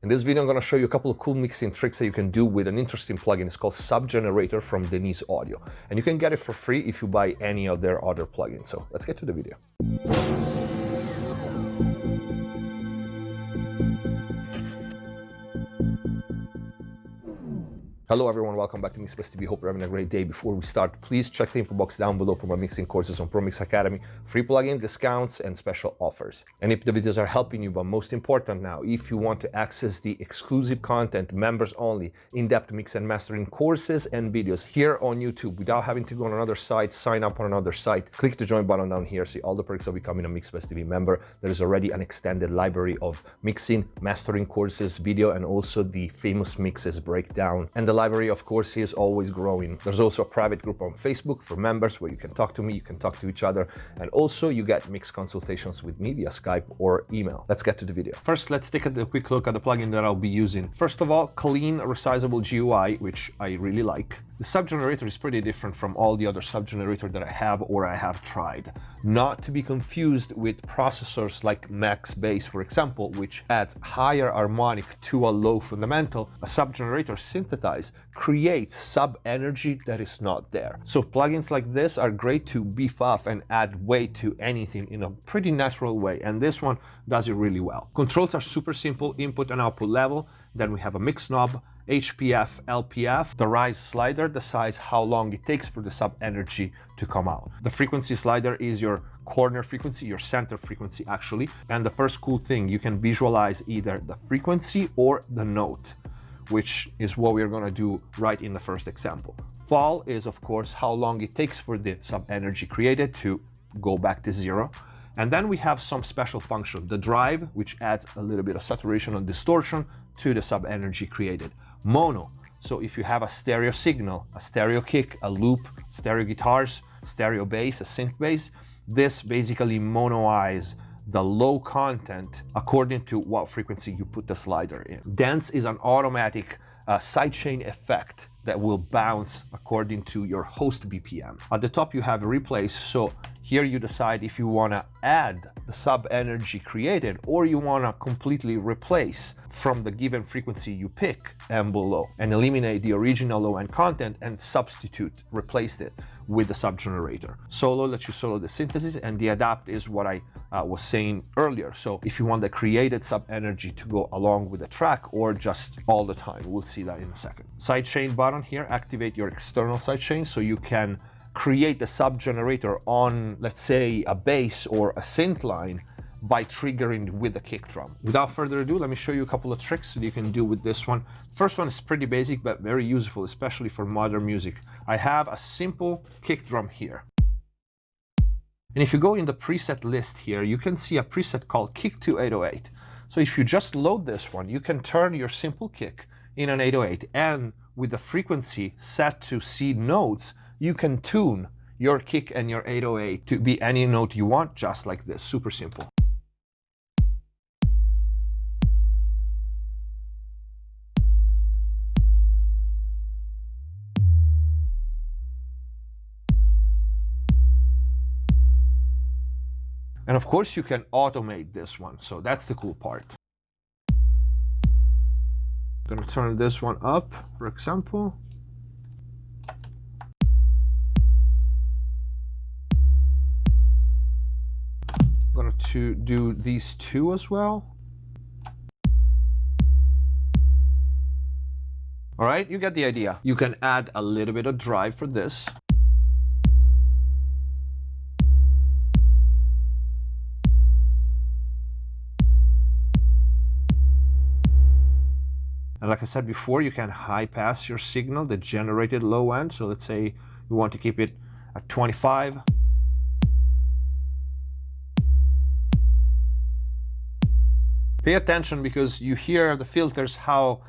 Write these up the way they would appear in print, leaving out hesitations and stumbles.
In this video, I'm going to show you a couple of cool mixing tricks that you can do with an interesting plugin. It's called Sub Generator from Denise Audio. And you can get it for free if you buy any of their other plugins. So let's get to the video. Hello everyone, welcome back to MixBest TV. Hope you're having a great day. Before we start, please check the info box down below for my mixing courses on ProMix Academy, free plugin discounts and special offers. And if the videos are helping you, but most important now, if you want to access the exclusive content, members only, in-depth mix and mastering courses and videos here on YouTube without having to go on another site, sign up on another site, click the join button down here, see all the perks of becoming a MixBest TV member. There is already an extended library of mixing, mastering courses, video, and also the famous mixes breakdown. And the library, of course, is always growing. There's also a private group on Facebook for members where you can talk to me, you can talk to each other, and also you get mix consultations with me via Skype or email. Let's get to the video. First, let's take a quick look at the plugin that I'll be using. First of all, clean, resizable GUI, which I really like. The sub generator is pretty different from all the other sub generator that I have or I have tried. Not to be confused with processors like Max Bass, for example, which adds higher harmonic to a low fundamental. A sub generator synthesize creates sub energy that is not there. So plugins like this are great to beef up and add weight to anything in a pretty natural way, and this one does it really well. Controls are super simple, input and output level. Then we have a mix knob, HPF, LPF. The rise slider decides how long it takes for the sub energy to come out. The frequency slider is your corner frequency, your center frequency actually. And the first cool thing, you can visualize either the frequency or the note, which is what we're gonna do right in the first example. Fall is, of course, how long it takes for the sub energy created to go back to zero. And then we have some special function, the drive, which adds a little bit of saturation and distortion to the sub energy created. Mono, so if you have a stereo signal, a stereo kick, a loop, stereo guitars, stereo bass, a synth bass, this basically monoize the low content according to what frequency you put the slider in. Dance is an automatic sidechain effect that will bounce according to your host BPM. At the top you have replace, so here you decide if you want to add the sub energy created or you want to completely replace from the given frequency you pick and below and eliminate the original low end content and substitute, replace it with the sub generator. Solo lets you solo the synthesis, and the adapt is what I was saying earlier. So if you want the created sub energy to go along with the track or just all the time, we'll see that in a second. Sidechain button here, activate your external sidechain so you can create the sub generator on, let's say, a bass or a synth line by triggering with the kick drum. Without further ado, let me show you a couple of tricks that you can do with this one. First one is pretty basic but very useful, especially for modern music. I have a simple kick drum here. And if you go in the preset list here, you can see a preset called Kick to 808. So if you just load this one, you can turn your simple kick in an 808, and with the frequency set to C notes, you can tune your kick and your 808 to be any note you want, just like this, super simple. And of course you can automate this one, so that's the cool part. I'm gonna turn this one up, for example. I'm going to do these two as well. All right, you get the idea. You can add a little bit of drive for this. And like I said before, you can high pass your signal, the generated low end. So let's say you want to keep it at 25. Pay attention because you hear the filters, how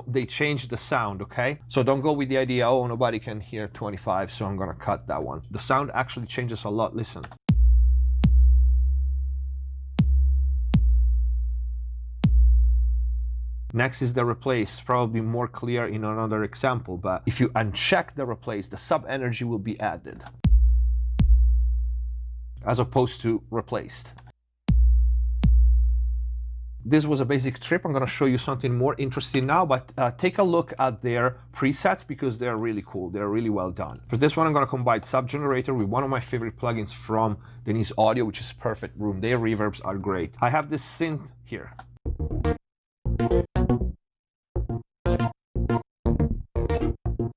they change the sound, okay? So don't go with the idea, oh, nobody can hear 25, so I'm gonna cut that one. The sound actually changes a lot, listen. Next is the replace, probably more clear in another example, but if you uncheck the replace, the sub energy will be added as opposed to replaced. this was a basic trip. I'm going to show you something more interesting now, but take a look at their presets because they're really cool. They're really well done. For this one, I'm going to combine Sub Generator with one of my favorite plugins from Denise Audio, which is Perfect Room. Their reverbs are great. I have this synth here.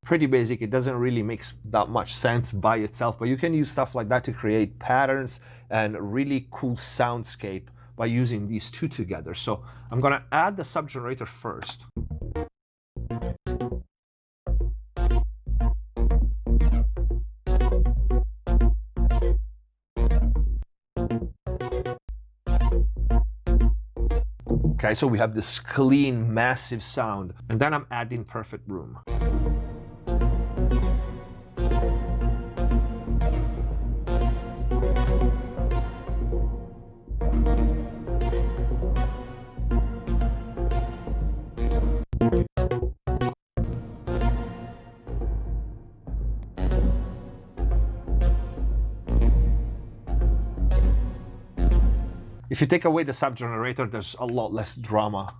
Pretty basic. It doesn't really make that much sense by itself, but you can use stuff like that to create patterns and really cool soundscape by using these two together. So I'm gonna add the Sub Generator first. Okay, so we have this clean, massive sound, and then I'm adding Perfect Room. If you take away the Sub Generator, there's a lot less drama.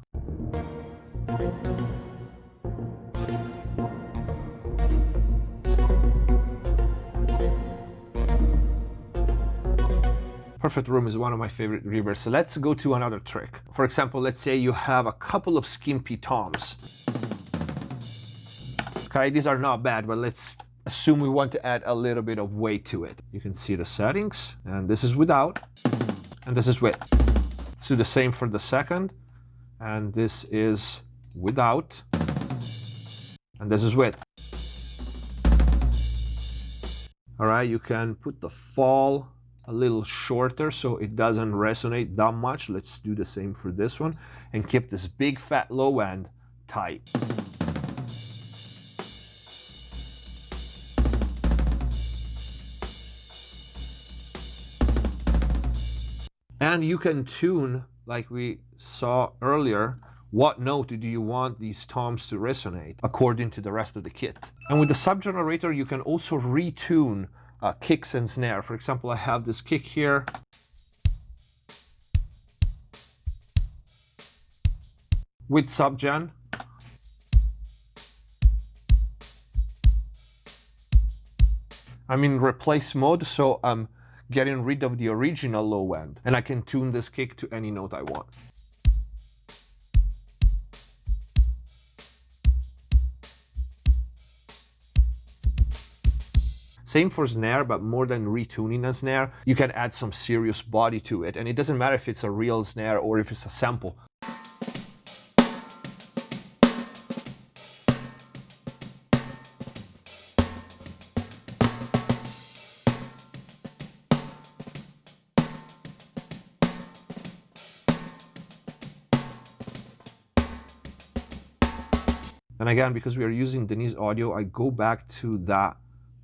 Perfect Room is one of my favorite reverbs. So let's go to another trick. For example, let's say you have a couple of skimpy toms. Okay, these are not bad, but let's assume we want to add a little bit of weight to it. You can see the settings, and this is without, and this is with. Let's do the same for the second, and this is without, and this is with. All right, you can put the fall a little shorter so it doesn't resonate that much. Let's do the same for this one and keep this big fat low end tight. And you can tune, like we saw earlier, what note do you want these toms to resonate according to the rest of the kit. And with the Sub Generator, you can also retune kicks and snare. For example, I have this kick here. With Sub Gen. I'm in replace mode, so I'm getting rid of the original low end, and I can tune this kick to any note I want. Same for snare, but more than retuning a snare, you can add some serious body to it, and it doesn't matter if it's a real snare or if it's a sample. And again, because we are using Denise Audio, I go back to that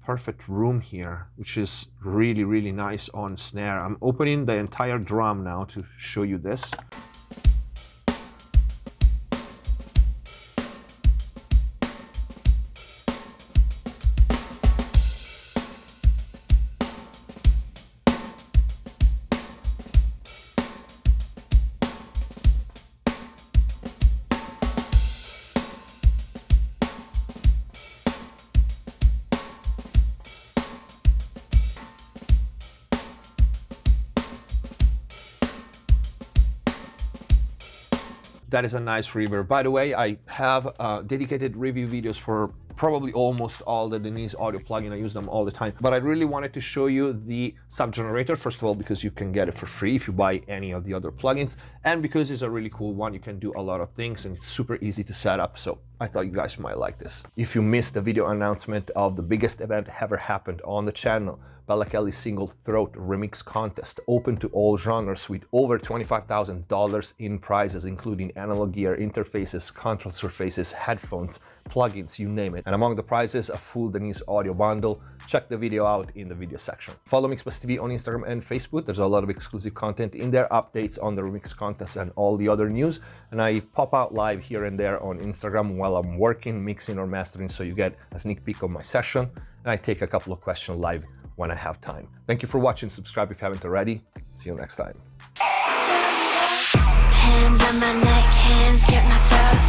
Perfect Room here, which is really, really nice on snare. I'm opening the entire drum now to show you this. That is a nice reverb. By the way, I have dedicated review videos for probably almost all the Denise Audio plugin. I use them all the time. But I really wanted to show you the Sub Generator, first of all, because you can get it for free if you buy any of the other plugins, and because it's a really cool one. You can do a lot of things and it's super easy to set up. So I thought you guys might like this. If you missed the video announcement of the biggest event ever happened on the channel, Bella Kelly's Single Throat Remix Contest, open to all genres with over $25,000 in prizes, including analog gear, interfaces, control surfaces, headphones, plugins, you name it. And among the prizes, a full Denise Audio bundle. Check the video out in the video section. Follow MixPlus TV on Instagram and Facebook. There's a lot of exclusive content in there, updates on the remix contest and all the other news. And I pop out live here and there on Instagram while I'm working, mixing or mastering, so you get a sneak peek of my session. And I take a couple of questions live when I have time. Thank you for watching. Subscribe if you haven't already. See you next time. Hands on my neck, hands grip my throat.